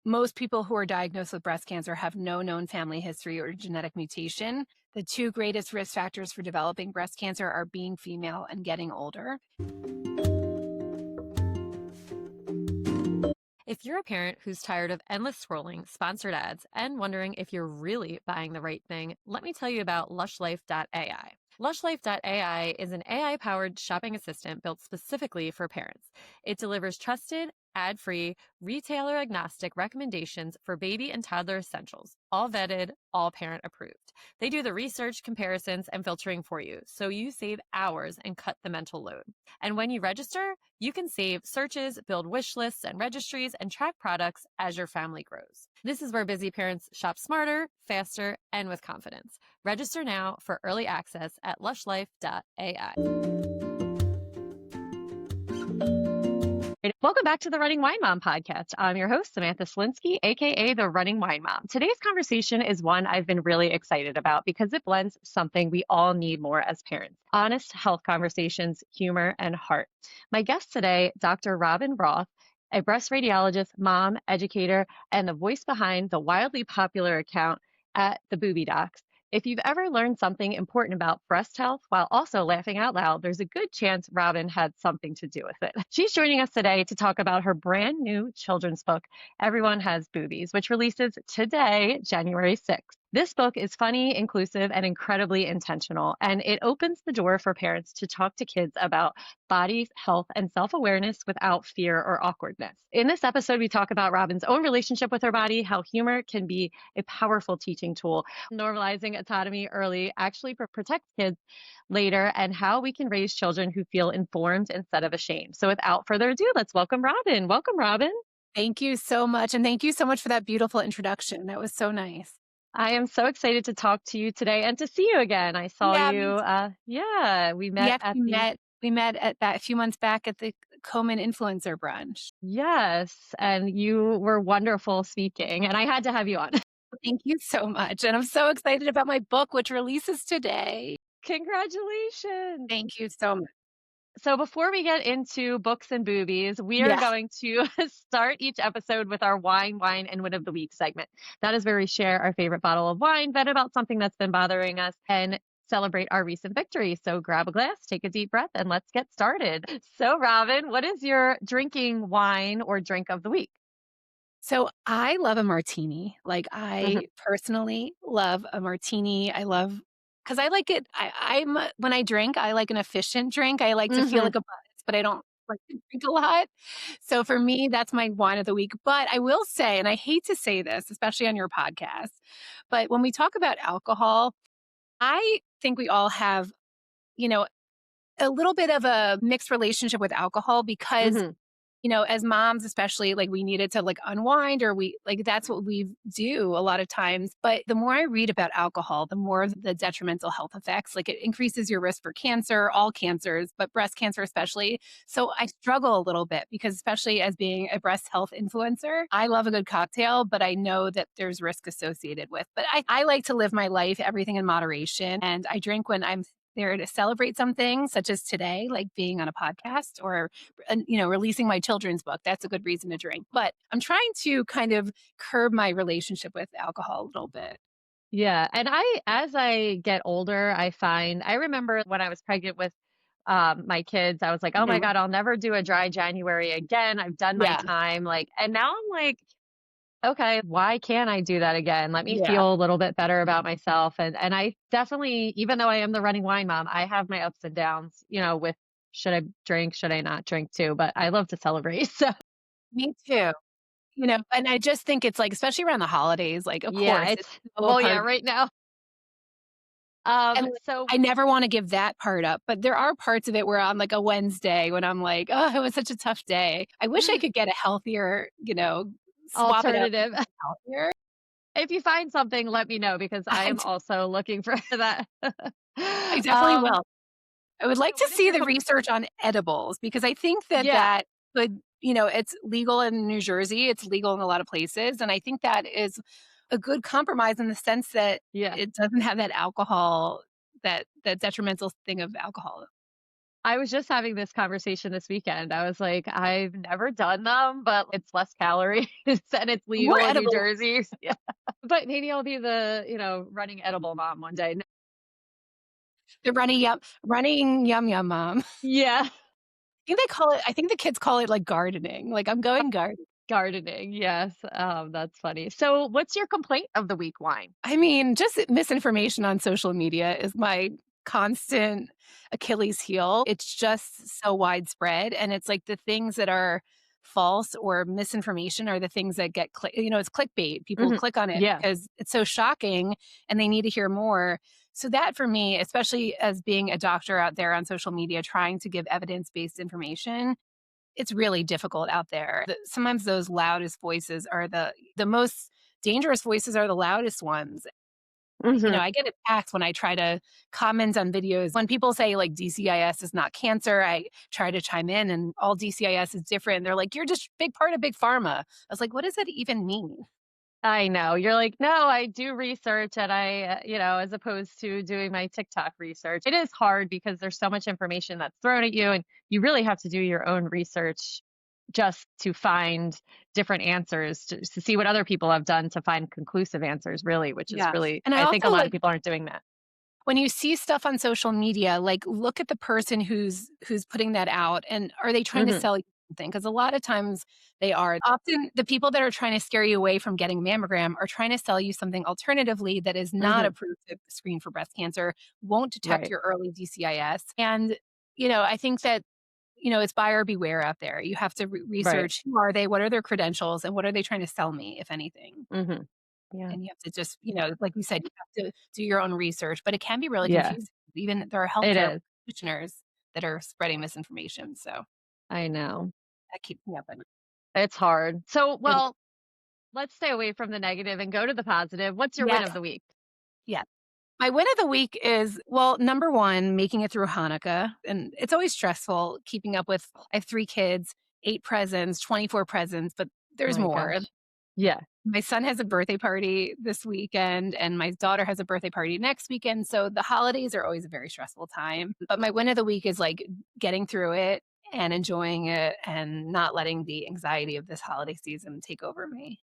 most people who are diagnosed with breast cancer have no known family history or genetic mutation. The two greatest risk factors for developing breast cancer are being female and getting older. If you're a parent who's tired of endless scrolling, sponsored ads, and wondering if you're really buying the right thing, let me tell you about lushlife.ai. Lushlife.ai is an AI-powered shopping assistant built specifically for parents. It delivers trusted, ad-free, retailer-agnostic recommendations for baby and toddler essentials, all vetted, all parent approved. They do the research, comparisons, and filtering for you, so you save hours and cut the mental load. And when you register, you can save searches, build wish lists and registries, and track products as your family grows. This is where busy parents shop smarter, faster, and with confidence. Register now for early access at lushlife.ai. Welcome back to the Running Wine Mom podcast. I'm your host, Samantha Cieslinski, aka the Running Wine Mom. Today's conversation is one I've been really excited about because it blends something we all need more as parents: honest health conversations, humor, and heart. My guest today, Dr. Robyn Roth, a breast radiologist, mom, educator, and the voice behind the wildly popular account at the Boobie Docs. If you've ever learned something important about breast health while also laughing out loud, there's a good chance Robyn had something to do with it. She's joining us today to talk about her brand new children's book, Everyone Has Boobies, which releases today, January 6th. This book is funny, inclusive, and incredibly intentional, and it opens the door for parents to talk to kids about bodies, health, and self-awareness without fear or awkwardness. In this episode, we talk about Robyn's own relationship with her body, how humor can be a powerful teaching tool, normalizing autonomy early actually protects kids later, and how we can raise children who feel informed instead of ashamed. So without further ado, let's welcome Robyn. Welcome, Robyn. Thank you so much. And thank you so much for that beautiful introduction. That was so nice. I am so excited to talk to you today and to see you again. I saw you. We met at we met at that a few months back at the Komen Influencer Brunch. Yes, and you were wonderful speaking, and I had to have you on. Thank you so much. And I'm so excited about my book, which releases today. Congratulations. Thank you so much. So before we get into books and boobies, we are going to start each episode with our wine, and win of the week segment. That is where we share our favorite bottle of wine, vent about something that's been bothering us, and celebrate our recent victory. So grab a glass, take a deep breath, and let's get started. So Robyn, what is your drinking wine or drink of the week? So I love a martini. Like I personally love a martini. I love, because I like it. When I drink, I like an efficient drink. I like to feel like a buzz, but I don't like to drink a lot. So for me, that's my wine of the week. But I will say, and I hate to say this, especially on your podcast, but when we talk about alcohol, I think we all have, a little bit of a mixed relationship with alcohol because as moms, especially, like we needed to like unwind, or that's what we do a lot of times. But the more I read about alcohol, the more the detrimental health effects, like it increases your risk for cancer, all cancers, but breast cancer especially. So I struggle a little bit because, especially as being a breast health influencer, I love a good cocktail, but I know that there's risk associated with. But I like to live my life, everything in moderation. And I drink when I'm there to celebrate something, such as today, like being on a podcast or, releasing my children's book. That's a good reason to drink. But I'm trying to kind of curb my relationship with alcohol a little bit. Yeah. And as I get older, I remember when I was pregnant with my kids, I was like, oh my God, I'll never do a dry January again. I've done my time. And now I'm like, okay, why can't I do that again? Let me feel a little bit better about myself. And I definitely, even though I am the running wine mom, I have my ups and downs, with should I drink, should I not drink too? But I love to celebrate. So me too. And I just think it's like, especially around the holidays, like, of course. Right now. So I never want to give that part up, but there are parts of it where on like a Wednesday when I'm like, oh, it was such a tough day. I wish I could get a healthier, alternative. If you find something, let me know, because I am also looking for that. I definitely will. I would like to see the research on edibles, because I think that could, it's legal in New Jersey. It's legal in a lot of places. And I think that is a good compromise in the sense that it doesn't have that alcohol, that detrimental thing of alcohol. I was just having this conversation this weekend. I was like, I've never done them, but it's less calories and it's More legal in New edible. Jersey. Yeah. But maybe I'll be the, running edible mom one day. The running yum yum mom. Yeah. I think the kids call it, like, gardening, like, "I'm going gardening." Gardening. Yes. That's funny. So what's your complaint of the week wine? I mean, just misinformation on social media is my constant Achilles heel. It's just so widespread, and it's like the things that are false or misinformation are the things that get it's clickbait. People Hmm. click on it Yeah. because it's so shocking and they need to hear more. So that for me, especially as being a doctor out there on social media trying to give evidence-based information, it's really difficult out there. Sometimes those loudest voices are the most dangerous voices are the loudest ones. Hmm. I get attacked when I try to comment on videos. When people say like DCIS is not cancer, I try to chime in and all DCIS is different. They're like, you're just big part of big pharma. I was like, what does that even mean? I know. You're like, no, I do research and as opposed to doing my TikTok research. It is hard because there's so much information that's thrown at you and you really have to do your own research just to find different answers to see what other people have done to find conclusive answers, really, which is Yeah. really, And I I think a also lot of like people aren't doing that. when you see stuff on social media, like look at the person who's putting that out and are they trying to Hmm. sell you something? Because a lot of times they are. Often the people that are trying to scare you away from getting a mammogram are trying to sell you something alternatively that is not Hmm. approved to screen for breast cancer, won't detect Right. your early DCIS. And, I think that, it's buyer beware out there. You have to Right. research who are they, what are their credentials, and what are they trying to sell me, if anything. Hmm. Yeah. And you have to just, like we said, you have to do your own research, but it can be really Yeah. confusing. Even there are It healthcare is. practitioners that are spreading misinformation, so I know. that keeps me up at night. It's hard. So, It well, let's stay away from the negative and go to the positive. What's your win Yes, of the week? yes. My win of the week is, well, number 1, making it through Hanukkah, and it's always stressful keeping up with I have 3 kids, 8 presents, 24 presents, but there's My more. gosh. Yeah. My son has a birthday party this weekend, and my daughter has a birthday party next weekend, so the holidays are always a very stressful time, but my win of the week is, like, getting through it and enjoying it and not letting the anxiety of this holiday season take over me.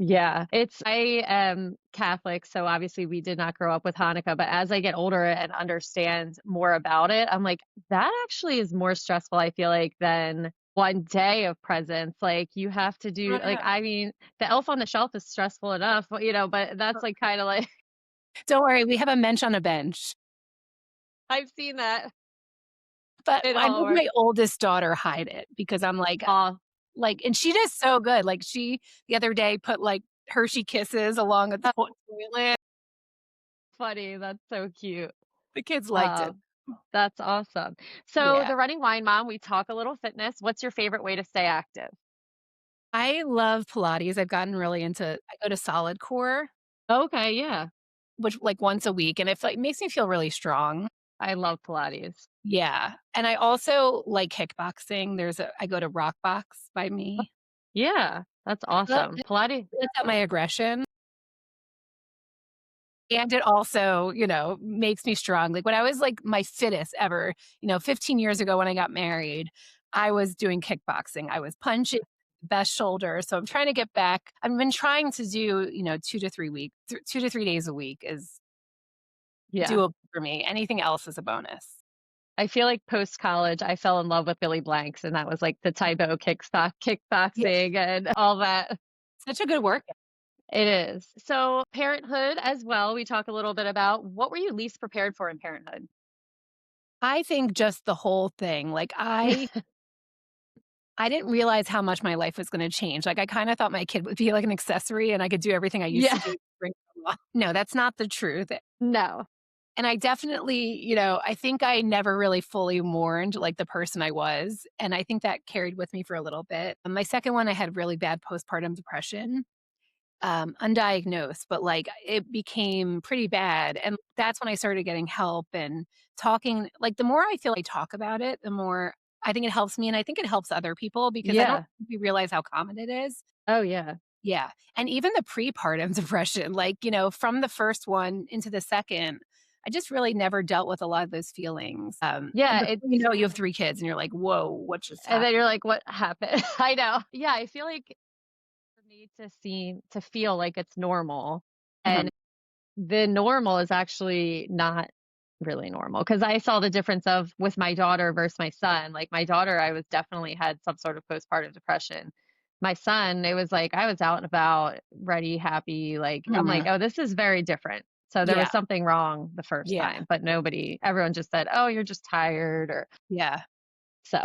Yeah, I am Catholic, so obviously we did not grow up with Hanukkah, but as I get older and understand more about it, I'm like, that actually is more stressful, I feel like, than one day of presents. Like you have to Oh, do like yeah. I mean, the elf on the shelf is stressful enough, but that's like kind of like Don't worry, we have a mensch on a bench, I've seen that but in I make Hallmark. my oldest daughter hide it because I'm like and she does so good, like, she the other day put, like, Hershey Kisses along the toilet. Funny. That's so cute. The kids liked it. Um, that's awesome. So Yeah. the running wine mom, we talk a little fitness. What's your favorite way to stay active? I love Pilates. I've gotten really into I go to Solid Core, Okay, yeah. which like once a week, and it makes me feel really strong. I love Pilates. Yeah, and I also like kickboxing. I go to Rock Box by me. Yeah, that's So that awesome. Pilates. lets out my aggression, and it also, makes me strong. Like when I was like my fittest ever, 15 years ago when I got married, I was doing kickboxing. I was punching best shoulder. So I'm trying to get back. I've been trying to do, 2 to 3 days a week is Yeah. doable for me. Anything else is a bonus. I feel like post college, I fell in love with Billy Blanks, and that was like the Taibo Yeah, kickboxing and all that. such a good workout. It is. So, parenthood as well, we talk a little bit about what were you least prepared for in parenthood? I think just the whole thing, like, I didn't realize how much my life was gonna change. Like, I kinda thought my kid would be like an accessory and I could do everything I used to Yeah. do. No, that's not the truth. No. And I definitely, I think I never really fully mourned, like, the person I was, and I think that carried with me for a little bit. My second one, I had really bad postpartum depression, undiagnosed, but, like, it became pretty bad, and that's when I started getting help and talking like, the more I feel I talk about it, the more I think it helps me, and I think it helps other people because I don't Yeah. think we realize how common it is. Oh, yeah. Yeah, and even the prepartum depression, like, from the first one into the second, I just really never dealt with a lot of those feelings. And Yeah, before it's you know, you have 3 kids and you're like, "Whoa, what just and then happened?" you're like, "What happened?" I know. Yeah, I feel like for me to feel like it's normal, Mhm. and the normal is actually not really normal because I saw the difference of with my daughter versus my son. Like my daughter, I was definitely had some sort of postpartum depression. My son, it was like I was out and about, ready, happy. Like I'm like, Mhm. oh, this is very different. So there was Yeah, something wrong the first yeah, time, but everyone just said, oh, you're just tired or yeah. so.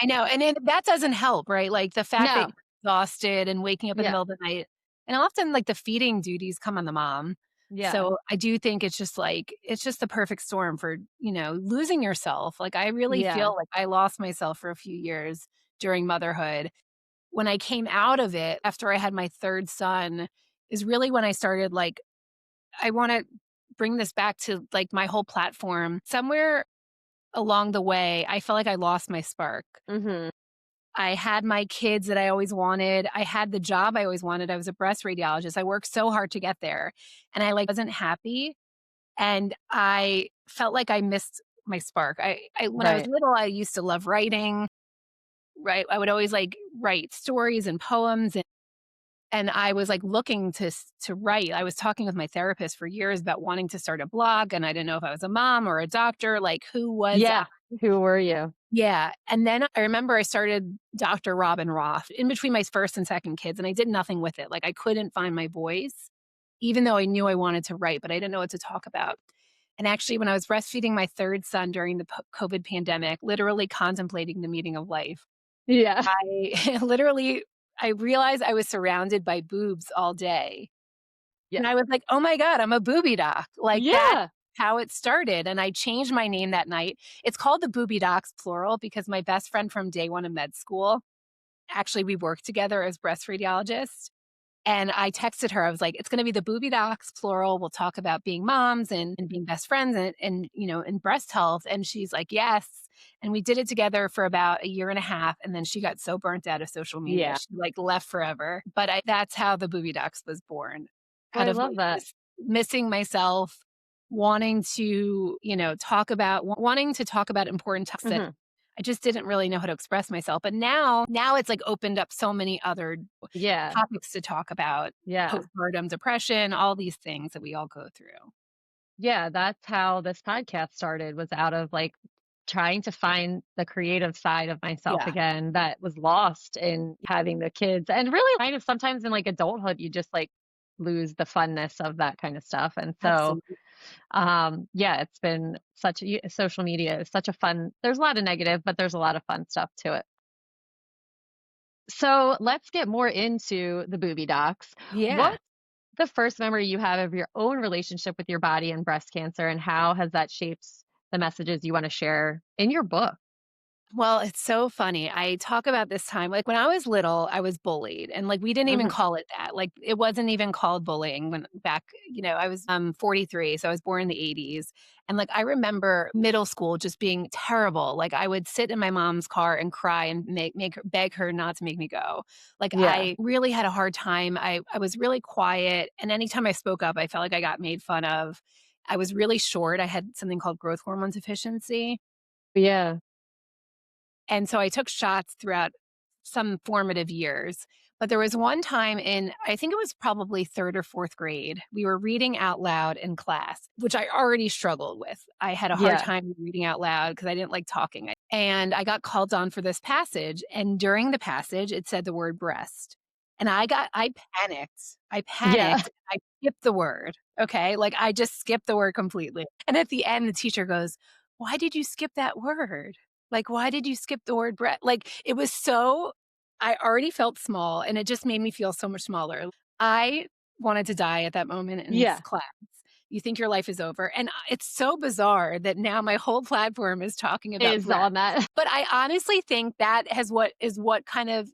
I know, and then that doesn't help, right? Like, the fact that No, you're exhausted and waking up in the yeah, middle of the night, and often, like, the feeding duties come on the mom. yeah, So, I do think it's just, like it's just the perfect storm for, losing yourself. Like, I really yeah. feel like I lost myself for a few years during motherhood. When I came out of it after I had my 3rd son is really when I started, like I wanna bring this back to, like, my whole platform. Somewhere along the way, I felt like I lost my spark. Hmm. I had my kids that I always wanted. I had the job I always wanted. I was a breast radiologist. I worked so hard to get there, and I, like, wasn't happy, and I felt like I missed my spark. I when I was Right. little, I used to love writing, right? I would always, like, write stories and poems, and I was, like, looking to write. I was talking with my therapist for years about wanting to start a blog, and I didn't know if I was a mom or a doctor, like, who was Yeah. Who were you? yeah, and then I remember I started Doctor Robyn Roth in between my 1st and 2nd kids, and I did nothing with it. Like, I couldn't find my voice, even though I knew I wanted to write, but I didn't know what to talk about. And actually, when I was breastfeeding my 3rd son during the COVID pandemic, literally contemplating the meaning of life, Yeah. I literally I realized I was surrounded by boobs all day. Yeah. And I was like, "Oh my god, I'm a Boobie Doc." Like, that's Yeah. how it started, and I changed my name that night. It's called the Boobie Docs plural because my best friend from day 1 of med school, actually, we worked together as breast radiologists, and I texted her, I was like, "It's gonna be the Boobie Docs plural, we'll talk about being moms and being best friends and breast health," and she's like, "Yes," and we did it together for about a year and a half, and then she got so burnt out of social media, Yeah. she, like, left forever, but I that's how the Boobie Docs was born, Well, out I of, love like, that. this missing myself, wanting to, wanting to talk about important topics that Hmm. I just didn't really know how to express myself, but now it's, like, opened up so many other Yeah. topics to talk about, Yeah. postpartum depression, all these things that we all go through. Yeah, that's how this podcast started was out of like trying to find the creative side of myself Yeah, again that was lost in having the kids. And really kind of sometimes in like adulthood you just like lose the funness of that kind of stuff. And so absolutely. yeah, it's been social media is such a fun there's a lot of negative, but there's a lot of fun stuff to it. So let's get more into the booby docs. Yeah. What's the first memory you have of your own relationship with your body and breast cancer, and how has that shaped the messages you want to share in your book? Well, it's so funny. I talk about this time like, when I was little, I was bullied, and, like, we didn't even Hmm. call it that. Like, it wasn't even called bullying when back I was, 43, so I was born in the '80s, and, like, I remember middle school just being terrible. Like, I would sit in my mom's car and cry and make her beg her not to make me go. Like, Yeah. I really had a hard time. I was really quiet, and anytime I spoke up, I felt like I got made fun of. I was really short. I had something called growth hormone deficiency. Yeah. And so I took shots throughout some formative years. But there was one time in, I think it was probably 3rd or 4th grade, we were reading out loud in class, which I already struggled with. I had a hard Yeah. time reading out loud because I didn't like talking. And I got called on for this passage. And during the passage, it said the word breast. And I panicked. I Yeah. panicked. I skipped the word. Okay. Like I just skipped the word completely. And at the end, the teacher goes, "Why did you skip that word? Like, why did you skip the word breast?" Like, it was so I already felt small, and it just made me feel so much smaller. I wanted to die at that moment in Yeah. class. You think your life is over, and it's so bizarre that now my whole platform is talking about Is breast. on that. But I honestly think that has what kind of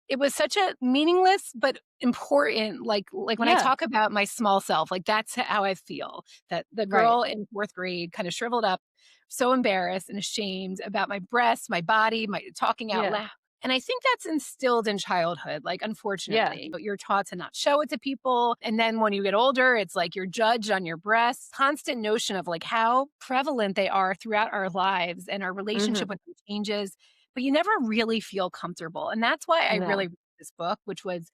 it was such a meaningless but important, like, when I Yeah. talk about my small self, like, that's how I feel, that the Right. girl in 4th grade kinda shriveled up, so embarrassed and ashamed about my breasts, my body, my talking out Yeah. loud. And I think that's instilled in childhood, like, Yeah. unfortunately. You're taught to not show it to people, and then when you get older, it's like you're judged on your breasts. Constant notion of, like, how prevalent they are throughout our lives and our relationship Hmm. with them changes, but you never really feel comfortable, and that's why I No. really wrote this book, which was,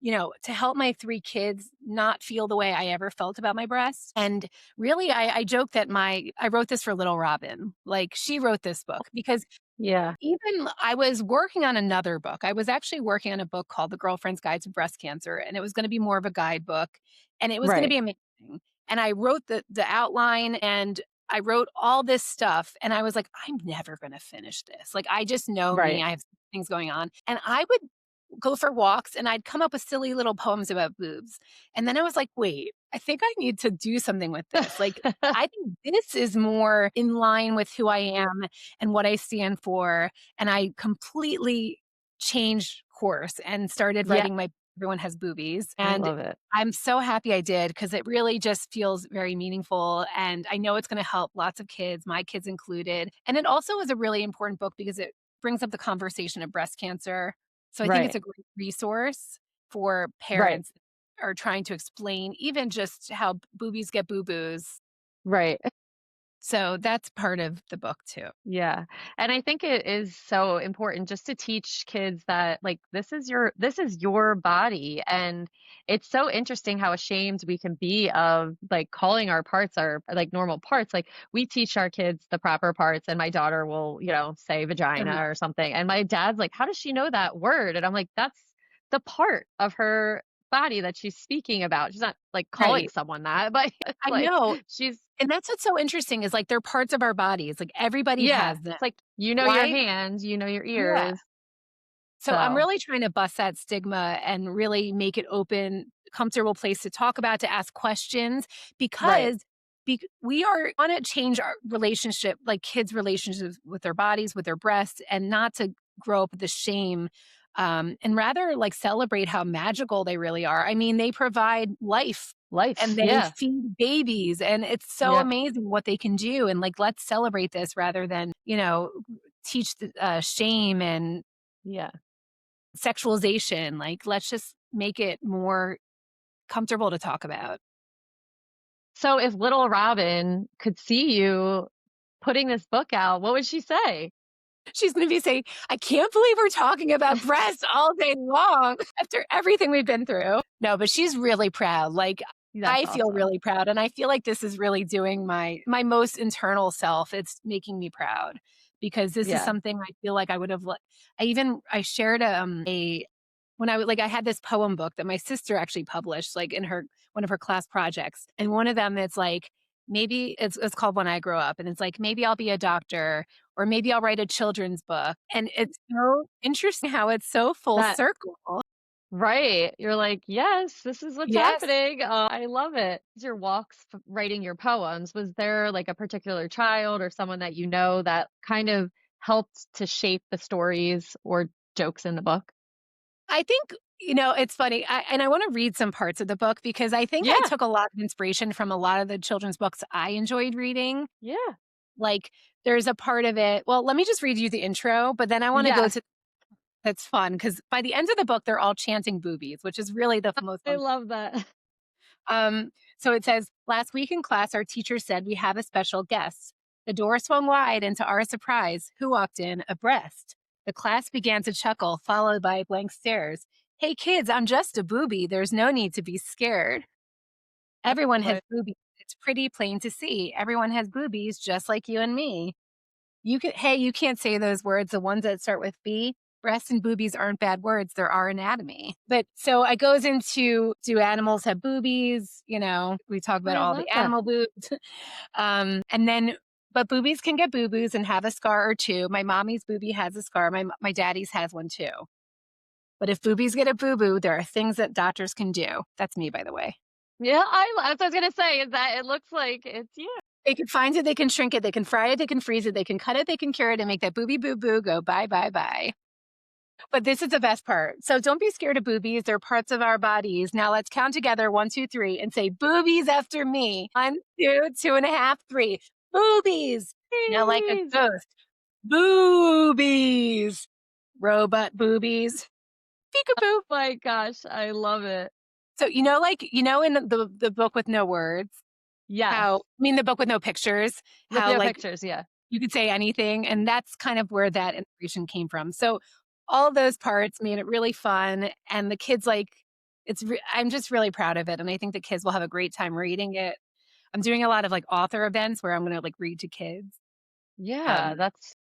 to help my 3 kids not feel the way I ever felt about my breasts, and really, I joke that I wrote this for little Robyn, like, she wrote this book because Yeah. even I was working on another book. I was actually working on a book called The Girlfriend's Guide to Breast Cancer, and it was gonna be more of a guidebook, and it was gonna Right. be amazing. And I wrote the outline, and I wrote all this stuff, and I was like, "I'm never gonna finish this." Like, I just know me, Right. I have things going on, and I would go for walks, and I'd come up with silly little poems about boobs, and then I was like, "Wait, I think I need to do something with this." Like, I think this is more in line with who I am and what I stand for, and I completely changed course and started Yeah. writing my Everyone Has Boobies, I and love it. I'm so happy I did because it really just feels very meaningful, and I know it's gonna help lots of kids, my kids included, and it also is a really important book because it brings up the conversation of breast cancer, so I think it's Right. a great resource for Right. parents that are trying to explain even just how boobies get boo-boos, Right. so that's part of the book too. Yeah. And I think it is so important just to teach kids that like this is your body, and it's so interesting how ashamed we can be of like calling our parts our like normal parts. Like we teach our kids the proper parts, and my daughter will, say vagina or something. And my dad's like, "How does she know that word?" And I'm like, "That's the part of her body that she's speaking about. She's not like calling Right. someone that, but it's I like know, she's and that's what's so interesting is, like, they're parts of our bodies, like, everybody yeah, has them. it's like, you know your Why hands, you know your Yeah. ears, So I'm so really trying to bust that stigma and really make it open, comfortable place to talk about, to ask questions right, because we are wanna change our relationship, like kids' relationships with their bodies, with their breasts, and not to grow up with the shame, and rather like celebrate how magical they really are. I mean, they provide life life, and they yeah, feed babies, and it's so yeah, amazing what they can do. And like, let's celebrate this rather than, teach the shame and yeah. sexualization, like, let's just make it more comfortable to talk about. So if little Robin could see you putting this book out, what would she say? She's gonna be saying, "I can't believe we're talking about breasts all day long after everything we've been through." No, but she's really proud, like, That's I feel awesome. really proud, and I feel like this is really doing my most internal self, it's making me proud because this is Yeah, something I feel like I would have I shared, a when I was like, I had this poem book that my sister actually published, like, in her one of her class projects, and one of them, it's like, maybe it's called When I Grow Up, and it's like, "Maybe I'll be a doctor, or maybe I'll write a children's book," and it's so interesting how it's so full that circle. right. You're like, "Yes, this is what's Yes. happening." I love it. Your walks writing your poems, was there like a particular child or someone that you know that kind of helped to shape the stories or jokes in the book? I think, it's funny, I wanna read some parts of the book because I think I Yeah, took a lot of inspiration from a lot of the children's books I enjoyed reading. yeah. Like, there's a part of it well, let me just read you the intro, but then I wanna go Yes, to that's fun because by the end of the book, they're all chanting boobies, which is really the most I fun. love that. So it says, "Last week in class, our teacher said we have a special guest. The door swung wide, and to our surprise, who walked in? A breast. The class began to chuckle, followed by blank stares. Hey kids, I'm just a boobie. There's no need to be scared. Everyone has But boobies. It's pretty plain to see. Everyone has boobies, just like you and me. Hey, you can't say those words, the ones that start with B. Breasts and boobies aren't bad words, they're our anatomy." But so I goes into, do animals have boobies? We talk about I all love the that. animal boobs. And then, but boobies can get boo boos and have a scar or two. My mommy's boobie has a scar. My daddy's has one too. But if boobies get a boo boo, there are things that doctors can do. That's me, by the way. Yeah, that's what I was gonna say is that it looks like it's you. They can find it, they can shrink it, they can fry it, they can freeze it, they can cut it, they can cure it, and make that boobie boo boo go bye bye bye. But this is the best part. So don't be scared of boobies. They're parts of our bodies. Now let's count together 1, 2, 3 and say boobies after me. 1, 2, 2.5, 3. Boobies. Now like a Please. ghost. Boobies. Robot boobies. Peekaboo. My gosh, I love it. So, like, in the book with no words, how Yes. I mean, the book with no pictures, With how, no like, pictures, yeah. you could say anything, and that's kind of where that inspiration came from. So, all of those parts made it really fun, and the kids, like I'm just really proud of it, and I think the kids will have a great time reading it. I'm doing a lot of, like, author events where I'm gonna, like, read to kids, Yeah, um, that's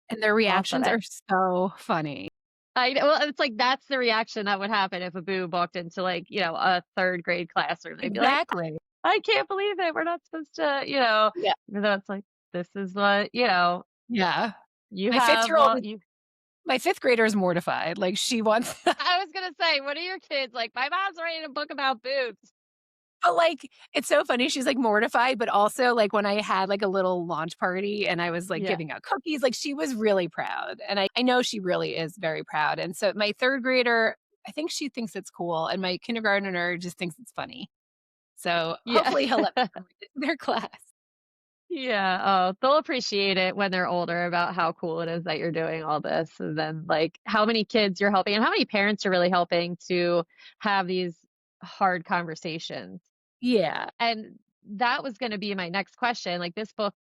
and their awesome. reactions are so funny. I know, well, it's like that's the reaction that would happen if a boob walked into, like, a 3rd grade classroom. They'd be like, Exactly. "I can't believe it. We're not supposed to," Yeah. even though it's like, this is what, Yeah. you My have fifth-year-old all you my 5th grader is mortified, like, she wants I was gonna say, what are your kids like? My mom's writing a book about boobs. but, like, it's so funny, she's, like, mortified, but also, like, when I had, like, a little launch party and I was, like, Yeah. giving out cookies, like, she was really proud, and I know she really is very proud, and so my 3rd grader, I think she thinks it's cool, and my kindergartner just thinks it's funny. So, Yeah. hopefully he'll let me come to their class. Yeah, oh, they'll appreciate it when they're older about how cool it is that you're doing all this, and then, like, how many kids you're helping and how many parents are really helping to have these hard conversations. Yeah. And that was gonna be my next question, like, this book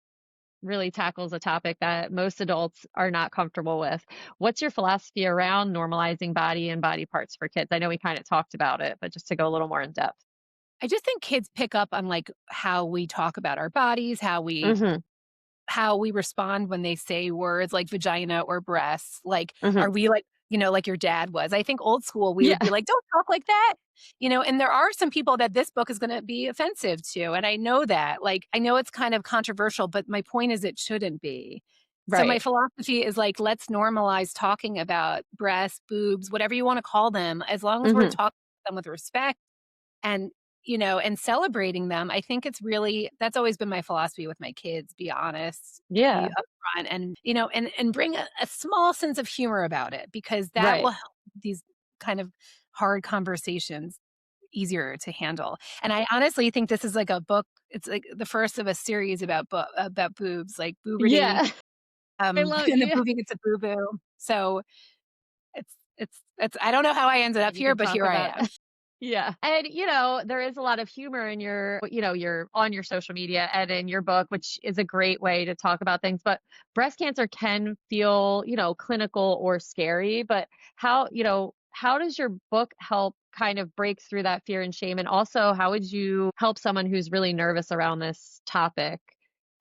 really tackles a topic that most adults are not comfortable with. What's your philosophy around normalizing body and body parts for kids? I know we kinda talked about it, but just to go a little more in depth. I just think kids pick up on, like, how we talk about our bodies, Mhm, how we respond when they say words like vagina or breasts. Like, mhm. are we like, like your dad was? I think old school, we Yeah, would be like, "Don't talk like that." And there are some people that this book is gonna be offensive to, and I know that. Like, I know it's kind of controversial, but my point is it shouldn't be. So my right. philosophy is like, let's normalize talking about breasts, boobs, whatever you wanna call them, as long as we're Mhm. talking about them with respect and and celebrating them. I think it's really that's always been my philosophy with my kids, be honest, be Yeah, upfront, and and bring a small sense of humor about it, because that will right. help these kind of hard conversations easier to handle. And I honestly think this is like a book, it's like the first of a series about boobs, like puberty, Yeah, I love and the yeah. boobie gets a boo-boo. So it's I don't know how I ended up And you here, can but talk here I about am. yeah. And, there is a lot of humor in your on your social media and in your book, which is a great way to talk about things. But breast cancer can feel, clinical or scary. But how does your book help kind of break through that fear and shame? And also, how would you help someone who's really nervous around this topic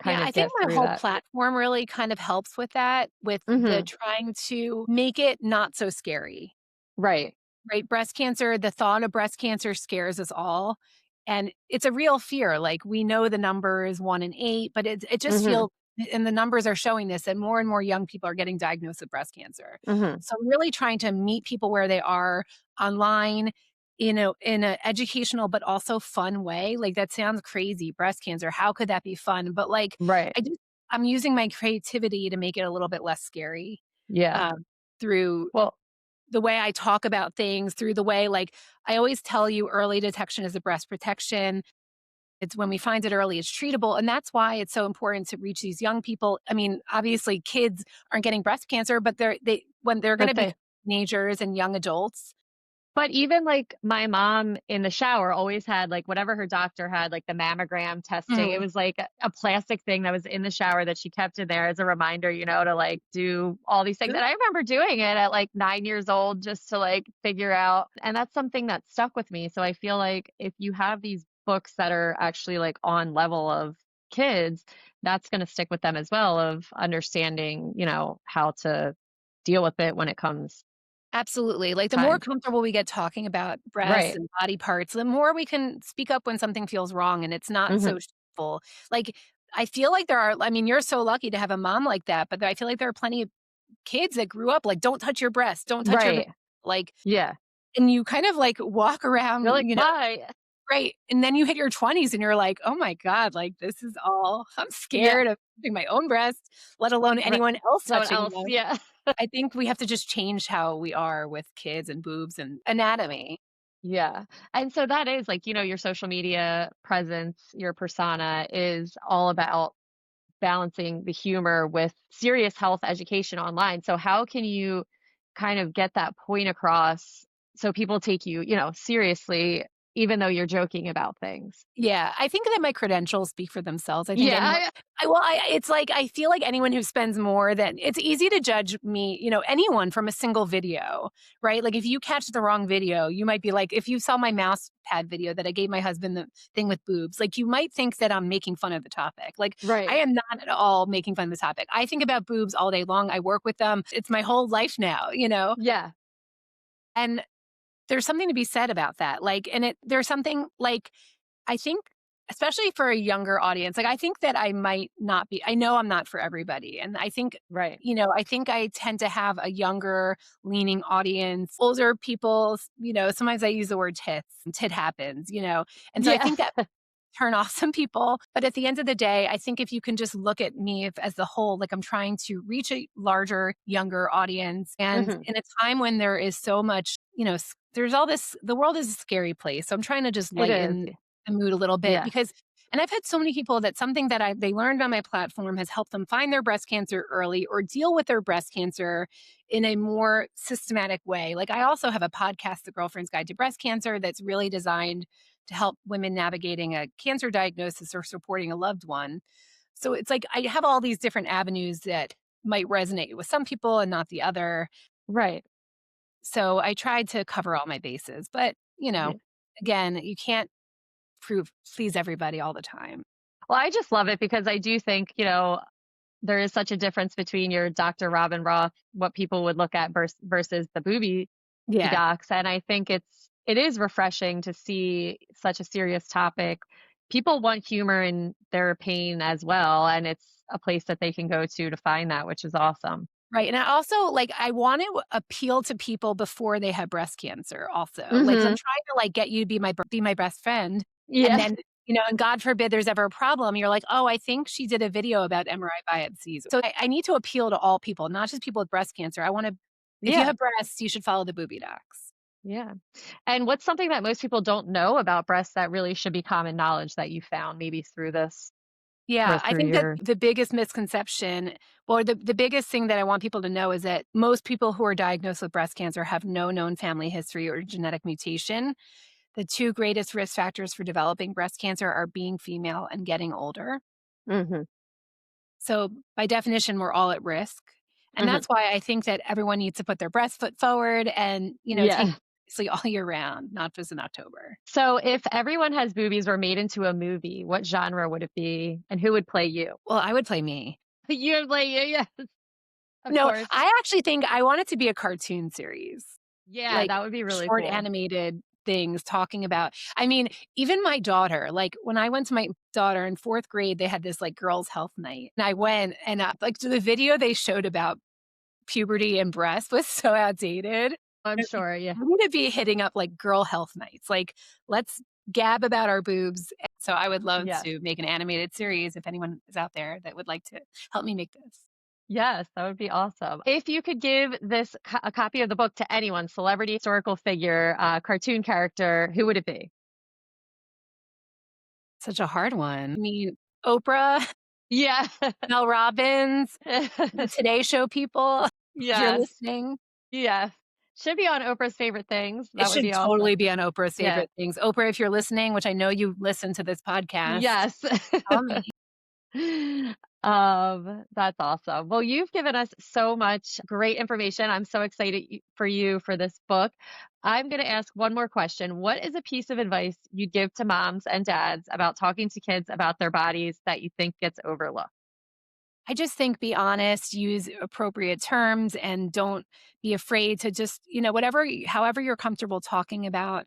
Yeah, kind I of think get my through whole that? platform really kind of helps with that, with the Hmm. trying to make it not so scary, Right. right? Breast cancer, the thought of breast cancer scares us all. And it's a real fear. Like, we know the number is 1 in 8, but it just Hmm. feels, and the numbers are showing this, and more young people are getting diagnosed with breast cancer. Hmm. So I'm really trying to meet people where they are online, in an educational but also fun way. Like, that sounds crazy, breast cancer. How could that be fun? But, like, Right. I just I'm using my creativity to make it a little bit less scary, Yeah. um, through Well, the way I talk about things, through the way, like, I always tell you early detection is a breast protection. It's when we find it early, it's treatable, and that's why it's so important to reach these young people. I mean, obviously, kids aren't getting breast cancer, but when they're gonna but be they teenagers and young adults. But even, like, my mom in the shower always had, like, whatever her doctor had, like, the mammogram testing. It Mhm. was, like, a plastic thing that was in the shower that she kept in there as a reminder, to, like, do all these things, Good. and I remember doing it at, like, 9 years old just to, like, figure out and that's something that stuck with me, so I feel like if you have these books that are actually, like, on level of kids, that's gonna stick with them as well of understanding, how to deal with it when it comes Absolutely. Like, the more time. comfortable we get talking about breasts Right. and body parts, the more we can speak up when something feels wrong and it's not so Mhm. shameful. Like, I feel like I mean, you're so lucky to have a mom like that, but I feel like there are plenty of kids that grew up like, "Don't touch your breasts, don't touch your" Right. like, Yeah. and you kind of, like, walk You're around, like, "Bye." right, and then you hit your 20s and you're like, "Oh my god, like, this is all I'm Yeah, scared of touching my own breasts, let alone right. anyone else Someone touching else, them." yeah. I think we have to just change how we are with kids and boobs and anatomy. Yeah, and so that is, like, your social media presence, your persona is all about balancing the humor with serious health education online, so how can you kind of get that point across so people take you, seriously, even though you're joking about things. Yeah, I think that my credentials speak for themselves. I think Yeah, anyone it's like I feel like anyone who spends more than it's easy to judge me, anyone from a single video, right? Like if you catch the wrong video, you might be like, if you saw my mouse pad video that I gave my husband the thing with boobs, like you might think that I'm making fun of the topic. Like I right. am not at all making fun of the topic. I think about boobs all day long. I work with them. It's my whole life now. Yeah, And there's something to be said about that. Like, and there's something like, I think, especially for a younger audience, like, I think that I might not be, I know I'm not for everybody. And I think, right. I think I tend to have a younger leaning audience, older people, sometimes I use the word tit happens. And so I Yeah. think that turn off some people. But at the end of the day, I think if you can just look at me as the whole, like I'm trying to reach a larger, younger audience. And Hmm. in a time when there is so much, there's all this, the world is a scary place. So I'm trying to just It is. lighten the mood a little bit Yeah. because, and I've had so many people that something that they learned on my platform has helped them find their breast cancer early or deal with their breast cancer in a more systematic way. Like I also have a podcast, The Girlfriend's Guide to Breast Cancer, that's really designed to help women navigating a cancer diagnosis or supporting a loved one. So it's like I have all these different avenues that might resonate with some people and not the other. Right. So I tried to cover all my bases, but Yeah. again, you can't please everybody all the time. Well, I just love it because I do think, there is such a difference between your Dr. Robyn Roth, what people would look at versus the Boobie Yeah. Docs. And I think it is refreshing to see such a serious topic. People want humor in their pain as well, and it's a place that they can go to find that, which is awesome. Right, and I also, like, I want to appeal to people before they have breast cancer also. Like, I'm Hmm. trying to, like, get you to be my best friend, and Yeah. then, and God forbid there's ever a problem, you're like, "Oh, I think she did a video about MRI biopsies." So I need to appeal to all people, not just people with breast cancer. I wanna if you Yeah. have breasts, you should follow the Boobie Docs. Yeah. And what's something that most people don't know about breasts that really should be common knowledge that you found maybe through this or Yeah, I through think that your. the biggest misconception or the biggest thing that I want people to know is that most people who are diagnosed with breast cancer have no known family history or genetic mutation. The 2 greatest risk factors for developing breast cancer are being female and getting older. Hmm. So, by definition, we're all at risk, and Hmm. that's why I think that everyone needs to put their best foot forward and, take Yeah. it seriously all year round, not just in October. So if Everyone Has Boobies were made into a movie, what genre would it be and who would play you? Well, I would play me. You would play you, yes, of No, course. I actually think I want it to be a cartoon series. Yeah, Like, that would be really short cool. animated things talking about I mean, even my daughter, like, when I went to my daughter in 4th grade, they had this, like, girls' health night, and I went, and, like, so the video they showed about puberty and breast was so outdated. I'm I was like, sure, yeah. "We need to be hitting up, like, girl health nights, like, let's gab about our boobs." So I would love Yes. to make an animated series if anyone is out there that would like to help me make this. Yes, that would be awesome. If you could give a copy of the book to anyone, celebrity, historical figure, cartoon character, who would it be? Such a hard one. I mean, Oprah, Yeah. Mel Robbins, the Today Show people, if you're Yes. listening. Yes. Should be on Oprah's Favorite Things. It That would should be awesome. totally be on Oprah's Yeah. favorite things. Oprah, if you're listening, which I know you listen to this podcast, Yes. call me. That's awesome. Well, you've given us so much great information. I'm so excited for you for this book. I'm going to ask one more question. What is a piece of advice you'd give to moms and dads about talking to kids about their bodies that you think gets overlooked? I just think be honest, use appropriate terms, and don't be afraid to just, however you're comfortable talking about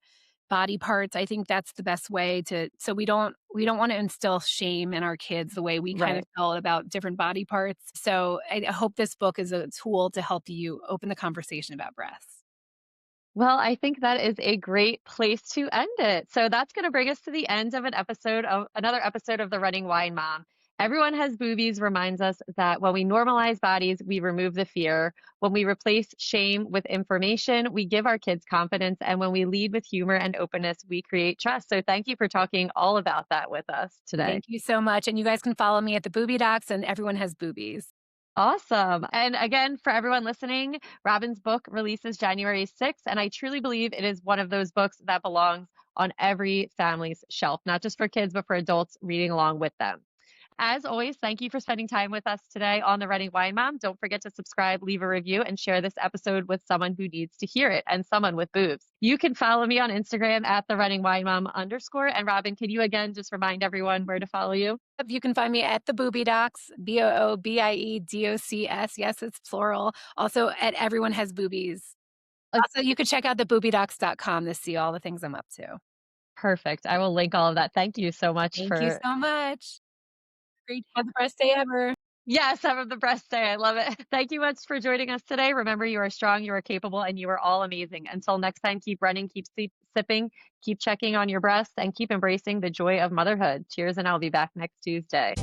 body parts. I think that's the best way to so we don't want to instill shame in our kids the way we kind of Right. felt about different body parts. So I hope this book is a tool to help you open the conversation about breasts. Well, I think that is a great place to end it. So that's going to bring us to the end of another episode of The Running Wine Mom. Everyone Has Boobies reminds us that when we normalize bodies, we remove the fear. When we replace shame with information, we give our kids confidence. And when we lead with humor and openness, we create trust. So thank you for talking all about that with us today. Thank you so much. And you guys can follow me at the Boobie Docs and Everyone Has Boobies. Awesome. And again, for everyone listening, Robyn's book releases January 6th, and I truly believe it is one of those books that belongs on every family's shelf, not just for kids, but for adults reading along with them. As always, thank you for spending time with us today on The Running Wine Mom. Don't forget to subscribe, leave a review, and share this episode with someone who needs to hear it and someone with boobs. You can follow me on Instagram at The Running Wine Mom _. And Robyn, can you again just remind everyone where to follow you? You can find me at the Boobie Docs, BOOBIEDOCS. Yes, it's plural. Also at Everyone Has Boobies. Uh, Also, you could check out the boobiedocs.com to see all the things I'm up to. Perfect. I will link all of that. Thank you so much Thank you for. so much. Great. Have the best day ever. Yes, have the best day. I love it. Thank you much for joining us today. Remember, you are strong, you are capable, and you are all amazing. Until next time, keep running, keep sipping, keep checking on your breasts, and keep embracing the joy of motherhood. Cheers, and I'll be back next Tuesday.